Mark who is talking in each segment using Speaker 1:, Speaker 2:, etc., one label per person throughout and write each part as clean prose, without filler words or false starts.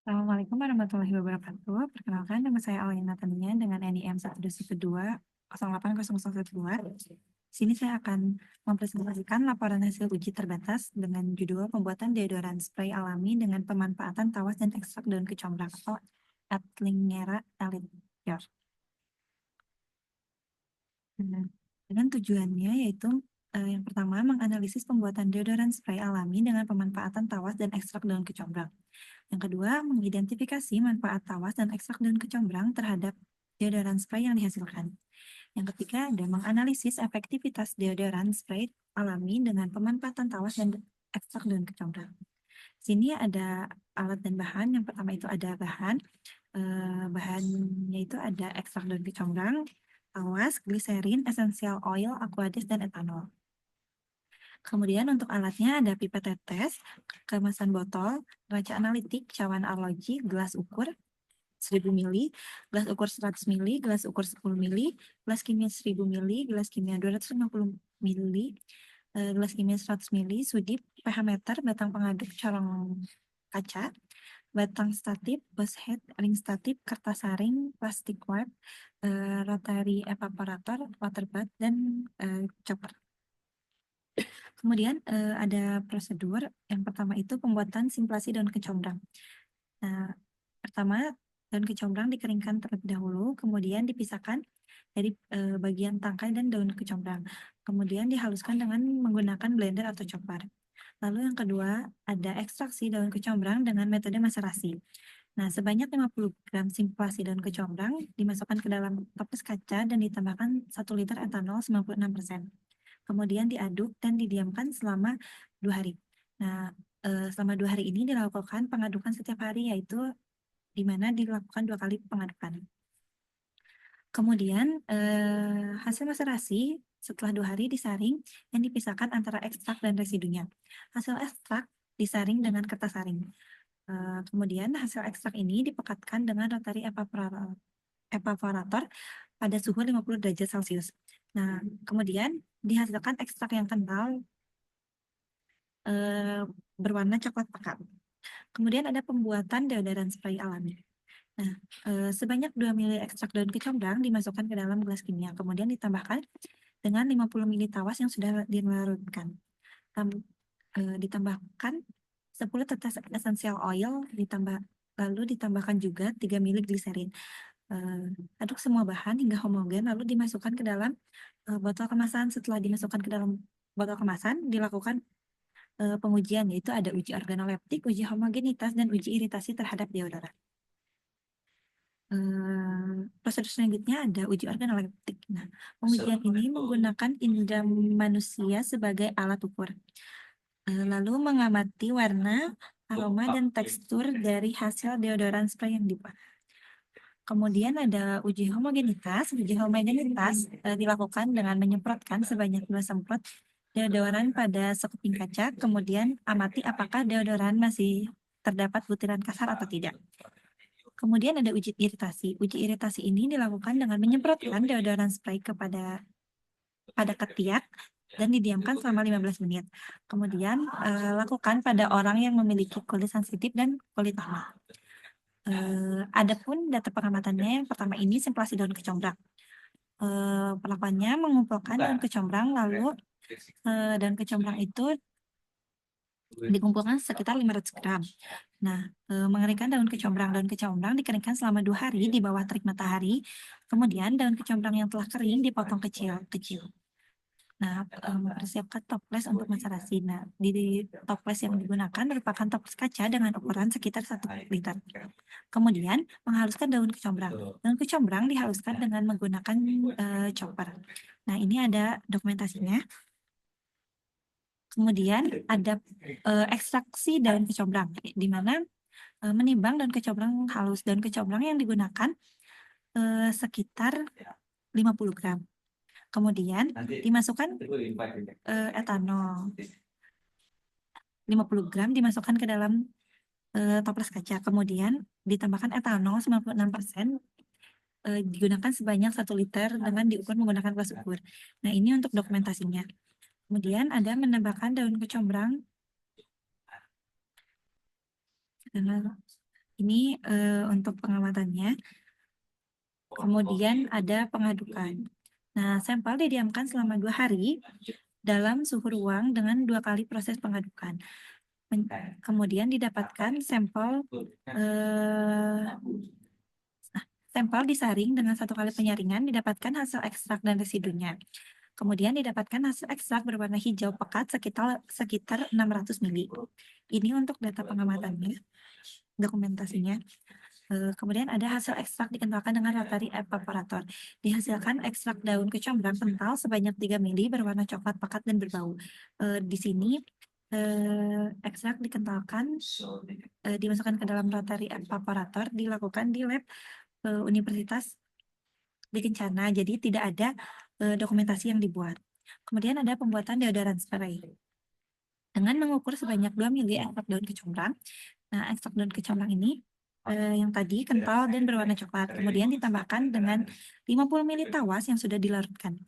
Speaker 1: Assalamualaikum warahmatullahi wabarakatuh. Perkenalkan, nama saya Alina Tania dengan NIM 122-0800012. Sini saya akan mempresentasikan laporan hasil uji terbatas dengan judul pembuatan deodoran spray alami dengan pemanfaatan tawas dan ekstrak daun kecombrang atau Atlingera elitior. Nah, dengan tujuannya yaitu yang pertama menganalisis pembuatan deodoran spray alami dengan pemanfaatan tawas dan ekstrak daun kecombrang. Yang kedua, mengidentifikasi manfaat tawas dan ekstrak daun kecombrang terhadap deodoran spray yang dihasilkan. Yang ketiga, ada menganalisis efektivitas deodoran spray alami dengan pemanfaatan tawas dan ekstrak daun kecombrang. Sini ada alat dan bahan. Yang pertama itu ada bahan. Bahannya itu ada ekstrak daun kecombrang, tawas, gliserin, essential oil, aqueous, dan etanol. Kemudian untuk alatnya ada pipet tetes, kemasan botol, kaca analitik, cawan arloji, gelas ukur 1000 mili, gelas ukur 100 mili, gelas ukur 10 mili, gelas kimia 1000 mili, gelas kimia 250 mili, gelas kimia 100 mili, sudip, pH meter, batang pengaduk, corong kaca, batang statif, bus head, ring statif, kertas saring, plastik wipe, rotary evaporator, water bath, dan chopper. Kemudian ada prosedur. Yang pertama itu pembuatan simplasi daun kecombrang. Nah, pertama daun kecombrang dikeringkan terlebih dahulu, kemudian dipisahkan dari bagian tangkai dan daun kecombrang. Kemudian dihaluskan dengan menggunakan blender atau chopper. Lalu yang kedua ada ekstraksi daun kecombrang dengan metode maserasi. Nah, sebanyak 50 gram simplasi daun kecombrang dimasukkan ke dalam toples kaca dan ditambahkan 1 liter etanol 96%. Kemudian diaduk dan didiamkan selama 2 hari. Nah, selama 2 hari ini dilakukan pengadukan setiap hari, yaitu di mana dilakukan 2 kali pengadukan. Kemudian hasil maserasi setelah 2 hari disaring dan dipisahkan antara ekstrak dan residunya. Hasil ekstrak disaring dengan kertas saring. Kemudian hasil ekstrak ini dipekatkan dengan rotary evaporator pada suhu 50 derajat Celcius. Nah, kemudian dihasilkan ekstrak yang kental berwarna coklat pekat. Kemudian ada pembuatan deodoran spray alami. Nah, sebanyak 2 mili ekstrak daun kecombrang dimasukkan ke dalam gelas kimia. Kemudian ditambahkan dengan 50 mili tawas yang sudah dilarutkan. Ditambahkan 10 tetes essential oil, lalu ditambahkan juga 3 mili gliserin. Aduk semua bahan hingga homogen, lalu dimasukkan ke dalam botol kemasan. Setelah dimasukkan ke dalam botol kemasan, dilakukan pengujian, yaitu ada uji organoleptik, uji homogenitas, dan uji iritasi terhadap deodoran. Prosedur selanjutnya ada uji organoleptik. Nah, pengujian ini menggunakan indera manusia sebagai alat ukur. Lalu mengamati warna, aroma, dan tekstur dari hasil deodoran spray yang dibuat. Kemudian ada uji homogenitas. Uji homogenitas dilakukan dengan menyemprotkan sebanyak 2 semprot deodoran pada sekuping kaca. Kemudian amati apakah deodoran masih terdapat butiran kasar atau tidak. Kemudian ada uji iritasi. Uji iritasi ini dilakukan dengan menyemprotkan deodoran spray pada ketiak dan didiamkan selama 15 menit. Kemudian lakukan pada orang yang memiliki kulit sensitif dan kulit normal. Adapun data pengamatannya, yang pertama ini simplasi daun kecombrang. Perlakuannya mengumpulkan daun kecombrang, lalu daun kecombrang itu dikumpulkan sekitar 500 gram. Nah, mengeringkan daun kecombrang. Daun kecombrang dikeringkan selama 2 hari di bawah terik matahari. Kemudian daun kecombrang yang telah kering dipotong kecil-kecil. Nah, mempersiapkan toples untuk maserasi. Nah, di toples yang digunakan merupakan toples kaca dengan ukuran sekitar 1 liter. Kemudian, menghaluskan daun kecombrang. Daun kecombrang dihaluskan dengan menggunakan chopper. Nah, ini ada dokumentasinya. Kemudian ada ekstraksi daun kecombrang, di mana menimbang daun kecombrang halus. Daun kecombrang yang digunakan sekitar 50 gram. Kemudian dimasukkan etanol 50 gram dimasukkan ke dalam toples kaca. Kemudian ditambahkan etanol 96%, digunakan sebanyak 1 liter dengan diukur menggunakan gelas ukur. Nah, ini untuk dokumentasinya. Kemudian ada menambahkan daun kecombrang. Ini untuk pengamatannya. Kemudian ada pengadukan. Nah, sampel didiamkan selama 2 hari dalam suhu ruang dengan 2 kali proses pengadukan. Kemudian didapatkan sampel disaring dengan 1 kali penyaringan, didapatkan hasil ekstrak dan residunya. Kemudian didapatkan hasil ekstrak berwarna hijau pekat sekitar 600 mili. Ini untuk data pengamatannya, dokumentasinya. Kemudian ada hasil ekstrak dikentalkan dengan rotary evaporator. Dihasilkan ekstrak daun kecombrang kental sebanyak 3 mili berwarna coklat pekat dan berbau. Di sini ekstrak dikentalkan dimasukkan ke dalam rotary evaporator dilakukan di lab Universitas di Kencana. Jadi tidak ada dokumentasi yang dibuat. Kemudian ada pembuatan deodoran spray. Dengan mengukur sebanyak 2 mili ekstrak daun kecombrang. Nah, ekstrak daun kecombrang ini yang tadi kental dan berwarna coklat. Kemudian ditambahkan dengan 50 mili tawas yang sudah dilarutkan.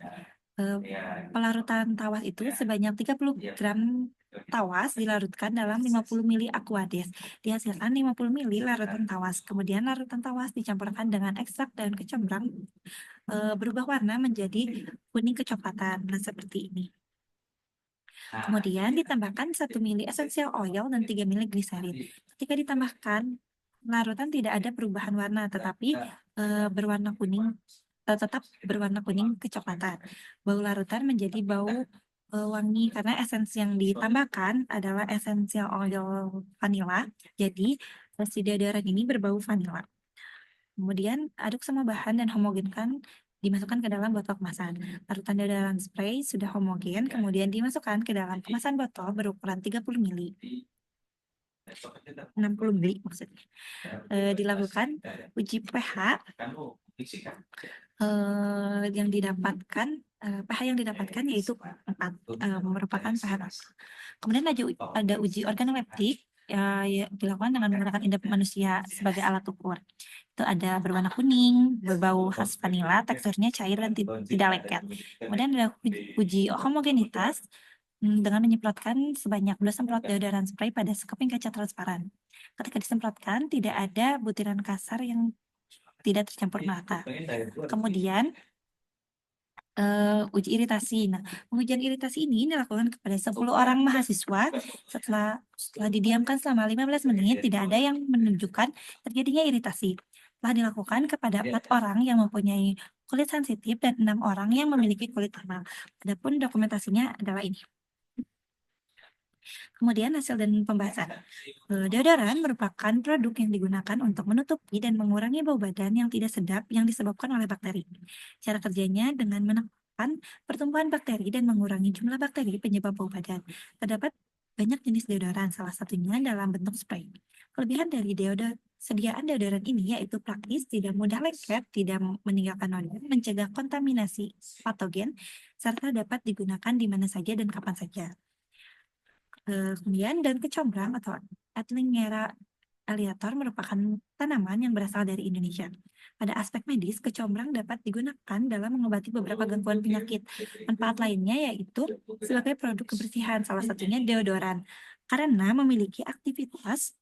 Speaker 1: Pelarutan tawas itu sebanyak 30 gram tawas dilarutkan dalam 50 mili aquades. Dihasilkan 50 mili larutan tawas. Kemudian larutan tawas dicampurkan dengan ekstrak daun kecombrang berubah warna menjadi kuning kecoklatan. Nah, seperti ini. Kemudian ditambahkan 1 mili essential oil dan 3 mili gliserin. Ketika ditambahkan larutan tidak ada perubahan warna, tetapi tetap berwarna kuning kecoklatan. Bau larutan menjadi bau wangi karena esensi yang ditambahkan adalah essential oil vanilla. Jadi si deodoran ini berbau vanilla. Kemudian aduk semua bahan dan homogenkan dimasukkan ke dalam botol kemasan. Larutan deodoran spray sudah homogen, kemudian dimasukkan ke dalam kemasan botol berukuran 30 mili. 60 mili maksudnya. Dilakukan uji pH yang didapatkan pH yang didapatkan yaitu 4 merupakan pH. Kemudian ada uji organoleptik ya, dilakukan dengan menggunakan indep manusia sebagai alat ukur. Itu ada berwarna kuning, berbau khas vanila, teksturnya cair dan tidak lengket. Kemudian ada uji homogenitas dengan menyemprotkan sebanyak 2 semprot deodoran spray pada sekeping kaca transparan. Ketika disemprotkan, tidak ada butiran kasar yang tidak tercampur merata. Kemudian uji iritasi. Nah, pengujian iritasi ini dilakukan kepada 10 orang mahasiswa setelah didiamkan selama 15 menit, tidak ada yang menunjukkan terjadinya iritasi. Telah dilakukan kepada 4 orang yang mempunyai kulit sensitif dan 6 orang yang memiliki kulit normal. Adapun dokumentasinya adalah ini. Kemudian hasil dan pembahasan. Deodoran merupakan produk yang digunakan untuk menutupi dan mengurangi bau badan yang tidak sedap yang disebabkan oleh bakteri. Cara kerjanya dengan menekan pertumbuhan bakteri dan mengurangi jumlah bakteri penyebab bau badan. Terdapat banyak jenis deodoran, salah satunya dalam bentuk spray. Kelebihan dari sediaan deodoran ini yaitu praktis, tidak mudah lengket, tidak meninggalkan noda, mencegah kontaminasi patogen, serta dapat digunakan di mana saja dan kapan saja. Kemudian daun kecombrang atau Atlingera aleator merupakan tanaman yang berasal dari Indonesia. Pada aspek medis, kecombrang dapat digunakan dalam mengobati beberapa gangguan penyakit. Manfaat lainnya yaitu sebagai produk kebersihan, salah satunya deodoran, karena memiliki aktivitas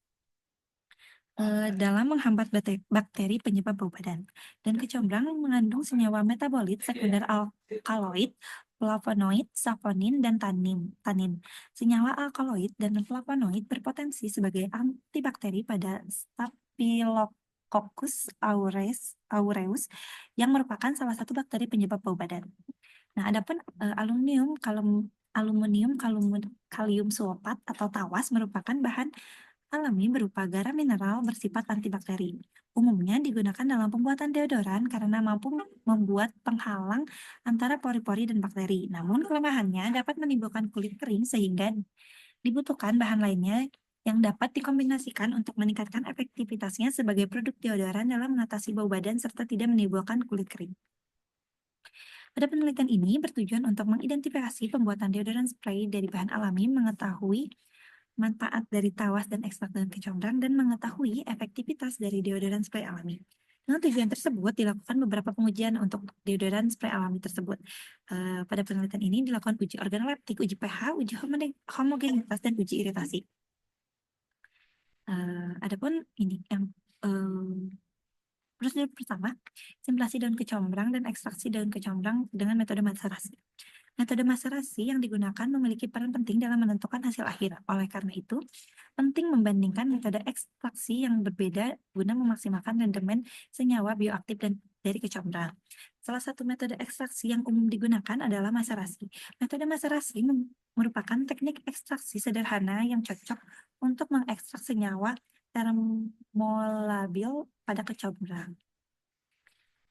Speaker 1: dalam menghambat bakteri penyebab bau badan. Dan kecombrang mengandung senyawa metabolit sekunder alkaloid, flavonoid, saponin, dan tanin. Senyawa alkaloid dan flavonoid berpotensi sebagai antibakteri pada Staphylococcus aureus yang merupakan salah satu bakteri penyebab bau badan. Nah, adapun aluminium kalium sulfat atau tawas merupakan bahan alami berupa garam mineral bersifat antibakteri. Umumnya digunakan dalam pembuatan deodoran karena mampu membuat penghalang antara pori-pori dan bakteri. Namun kelemahannya dapat menimbulkan kulit kering sehingga dibutuhkan bahan lainnya yang dapat dikombinasikan untuk meningkatkan efektivitasnya sebagai produk deodoran dalam mengatasi bau badan serta tidak menimbulkan kulit kering. Pada penelitian ini bertujuan untuk mengidentifikasi pembuatan deodoran spray dari bahan alami, mengetahui manfaat dari tawas dan ekstrak daun kecombrang, dan mengetahui efektivitas dari deodoran spray alami. Dengan tujuan tersebut, dilakukan beberapa pengujian untuk deodoran spray alami tersebut. Pada penelitian ini dilakukan uji organoleptik, uji pH, uji homogenitas, dan uji iritasi. Adapun ini yang Prosedur pertama, simulasi daun kecombrang dan ekstraksi daun kecombrang dengan metode maserasi. Metode maserasi yang digunakan memiliki peran penting dalam menentukan hasil akhir. Oleh karena itu, penting membandingkan metode ekstraksi yang berbeda guna memaksimalkan rendemen senyawa bioaktif dan dari kecombrang. Salah satu metode ekstraksi yang umum digunakan adalah maserasi. Metode maserasi merupakan teknik ekstraksi sederhana yang cocok untuk mengekstrak senyawa termolabil pada kecombrang.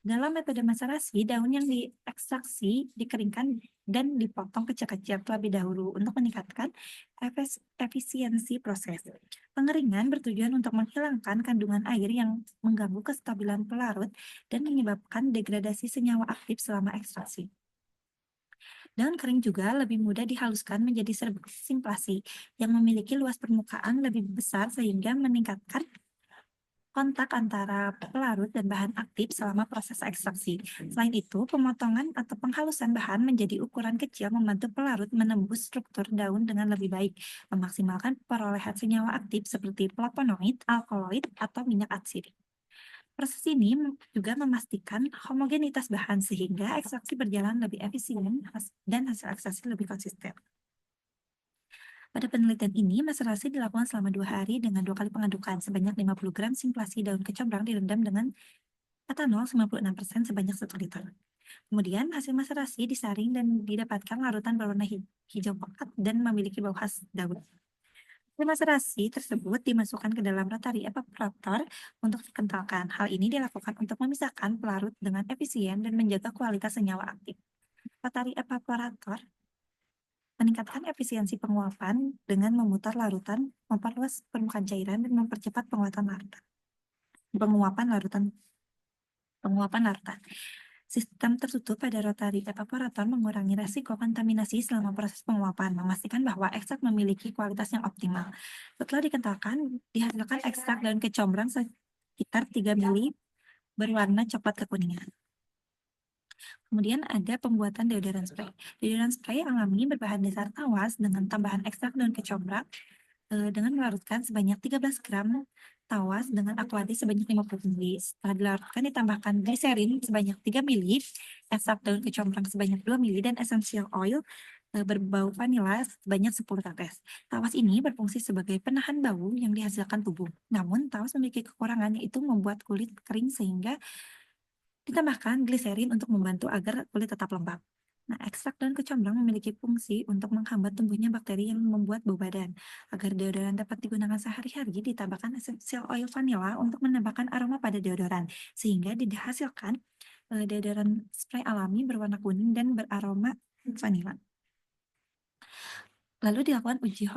Speaker 1: Dalam metode maserasi, daun yang diekstraksi dikeringkan dan dipotong kecil-kecil terlebih dahulu untuk meningkatkan efisiensi proses. Pengeringan bertujuan untuk menghilangkan kandungan air yang mengganggu kestabilan pelarut dan menyebabkan degradasi senyawa aktif selama ekstraksi. Daun kering juga lebih mudah dihaluskan menjadi serbuk simplasi yang memiliki luas permukaan lebih besar sehingga meningkatkan kontak antara pelarut dan bahan aktif selama proses ekstraksi. Selain itu, pemotongan atau penghalusan bahan menjadi ukuran kecil membantu pelarut menembus struktur daun dengan lebih baik, memaksimalkan perolehan senyawa aktif seperti flavonoid, alkaloid, atau minyak atsidik. Proses ini juga memastikan homogenitas bahan sehingga ekstraksi berjalan lebih efisien dan hasil ekstraksi lebih konsisten. Pada penelitian ini, maserasi dilakukan selama 2 hari dengan 2 kali pengadukan. Sebanyak 50 gram simplasi daun kecombrang direndam dengan etanol 96% sebanyak 1 liter. Kemudian, hasil maserasi disaring dan didapatkan larutan berwarna hijau pekat dan memiliki bau khas daun. Hasil maserasi tersebut dimasukkan ke dalam rotary evaporator untuk dikentalkan. Hal ini dilakukan untuk memisahkan pelarut dengan efisien dan menjaga kualitas senyawa aktif. Rotary evaporator meningkatkan efisiensi penguapan dengan memutar larutan, memperluas permukaan cairan, dan mempercepat penguapan larutan. Sistem tertutup pada rotary evaporator mengurangi resiko kontaminasi selama proses penguapan, memastikan bahwa ekstrak memiliki kualitas yang optimal. Setelah dikentalkan, dihasilkan ekstrak daun kecombrang sekitar 3 mili berwarna coklat kekuningan. Kemudian ada pembuatan deodoran spray. Deodoran spray alami berbahan dasar tawas dengan tambahan ekstrak daun kecombrang dengan melarutkan sebanyak 13 gram tawas dengan aqua sebanyak 50 ml. Setelah dilarutkan ditambahkan gliserin sebanyak 3 ml, ekstrak daun kecombrang sebanyak 2 ml, dan essential oil berbau vanila sebanyak 10 tetes. Tawas ini berfungsi sebagai penahan bau yang dihasilkan tubuh. Namun, tawas memiliki kekurangan yaitu membuat kulit kering sehingga ditambahkan gliserin untuk membantu agar kulit tetap lembab. Nah, ekstrak daun kecombrang memiliki fungsi untuk menghambat tumbuhnya bakteri yang membuat bau badan. Agar deodoran dapat digunakan sehari-hari, ditambahkan essential oil vanilla untuk menambahkan aroma pada deodoran, sehingga dihasilkan deodoran spray alami berwarna kuning dan beraroma vanilla. Lalu dilakukan uji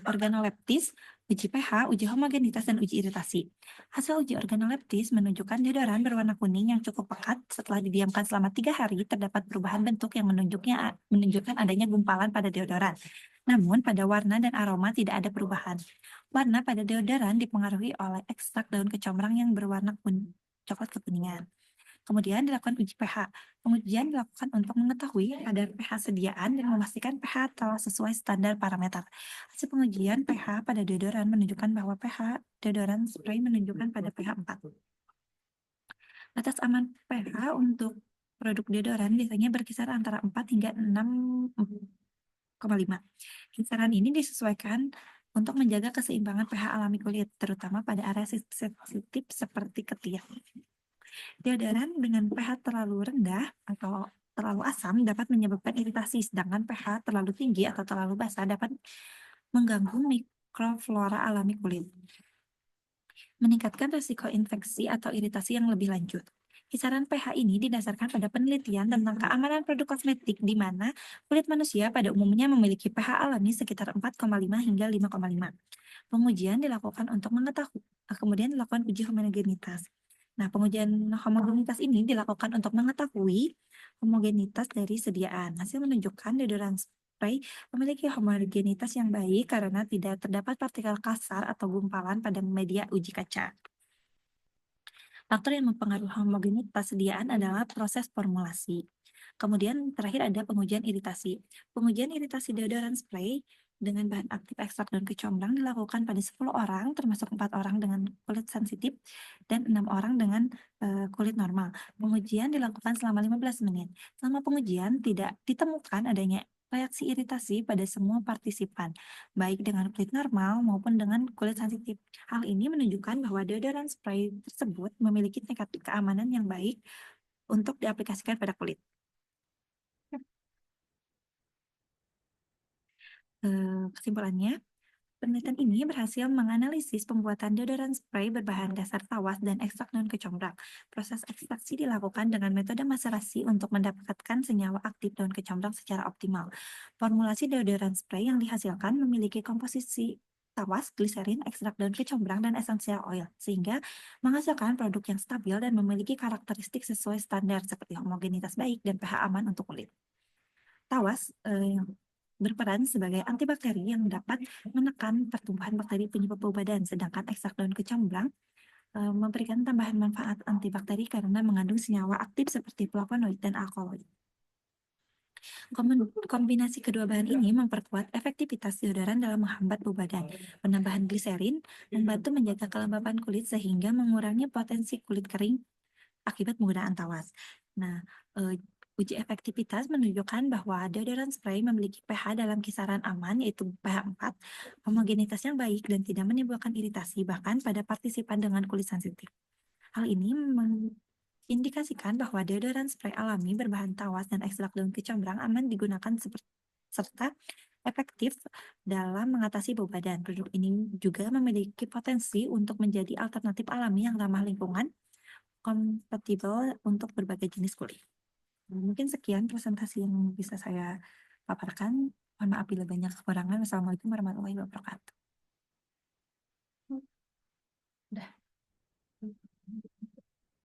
Speaker 1: organoleptis, uji pH, uji homogenitas, dan uji iritasi. Hasil uji organoleptis menunjukkan deodoran berwarna kuning yang cukup pekat. Setelah didiamkan selama 3 hari, terdapat perubahan bentuk yang menunjukkan adanya gumpalan pada deodoran. Namun, pada warna dan aroma tidak ada perubahan. Warna pada deodoran dipengaruhi oleh ekstrak daun kecombrang yang berwarna coklat kekuningan. Kemudian dilakukan uji pH. Pengujian dilakukan untuk mengetahui kadar pH sediaan dan memastikan pH telah sesuai standar parameter. Hasil pengujian pH pada deodoran menunjukkan bahwa pH deodoran spray menunjukkan pada pH 4. Batas aman pH untuk produk deodoran biasanya berkisar antara 4 hingga 6,5. Kisaran ini disesuaikan untuk menjaga keseimbangan pH alami kulit, terutama pada area sensitif seperti ketiak. Deodoran dengan pH terlalu rendah atau terlalu asam dapat menyebabkan iritasi, sedangkan pH terlalu tinggi atau terlalu basah dapat mengganggu mikroflora alami kulit, meningkatkan risiko infeksi atau iritasi yang lebih lanjut. Kisaran pH ini didasarkan pada penelitian tentang keamanan produk kosmetik di mana kulit manusia pada umumnya memiliki pH alami sekitar 4,5 hingga 5,5. Pengujian dilakukan untuk mengetahui, kemudian dilakukan uji homogenitas. Nah, pengujian homogenitas ini dilakukan untuk mengetahui homogenitas dari sediaan. Hasil menunjukkan deodoran spray memiliki homogenitas yang baik karena tidak terdapat partikel kasar atau gumpalan pada media uji kaca. Faktor yang mempengaruhi homogenitas sediaan adalah proses formulasi. Kemudian terakhir ada pengujian iritasi. Pengujian iritasi deodoran spray dengan bahan aktif ekstrak daun kecombrang dilakukan pada 10 orang, termasuk 4 orang dengan kulit sensitif dan 6 orang dengan kulit normal. Pengujian dilakukan selama 15 menit. Selama pengujian tidak ditemukan adanya reaksi iritasi pada semua partisipan, baik dengan kulit normal maupun dengan kulit sensitif. Hal ini menunjukkan bahwa deodoran spray tersebut memiliki tingkat keamanan yang baik untuk diaplikasikan pada kulit. Kesimpulannya, penelitian ini berhasil menganalisis pembuatan deodoran spray berbahan dasar tawas dan ekstrak daun kecombrang. Proses ekstraksi dilakukan dengan metode maserasi untuk mendapatkan senyawa aktif daun kecombrang secara optimal. Formulasi deodoran spray yang dihasilkan memiliki komposisi tawas, gliserin, ekstrak daun kecombrang, dan essential oil, sehingga menghasilkan produk yang stabil dan memiliki karakteristik sesuai standar seperti homogenitas baik dan pH aman untuk kulit. Tawas berperan sebagai antibakteri yang dapat menekan pertumbuhan bakteri penyebab bau badan, sedangkan ekstrak daun kecombrang memberikan tambahan manfaat antibakteri karena mengandung senyawa aktif seperti flavonoid dan alkaloid. Kombinasi kedua bahan ini memperkuat efektivitas deodoran dalam menghambat bau badan. Penambahan gliserin membantu menjaga kelembapan kulit sehingga mengurangi potensi kulit kering akibat penggunaan tawas. Nah, uji efektivitas menunjukkan bahwa deodoran spray memiliki pH dalam kisaran aman, yaitu pH 4, homogenitas yang baik dan tidak menimbulkan iritasi bahkan pada partisipan dengan kulit sensitif. Hal ini mengindikasikan bahwa deodoran spray alami berbahan tawas dan ekstrak daun kecombrang aman digunakan serta efektif dalam mengatasi bau badan. Produk ini juga memiliki potensi untuk menjadi alternatif alami yang ramah lingkungan, kompatibel untuk berbagai jenis kulit. Mungkin sekian presentasi yang bisa saya paparkan. Mohon maaf bila banyak kekurangan. Wassalamualaikum warahmatullahi wabarakatuh.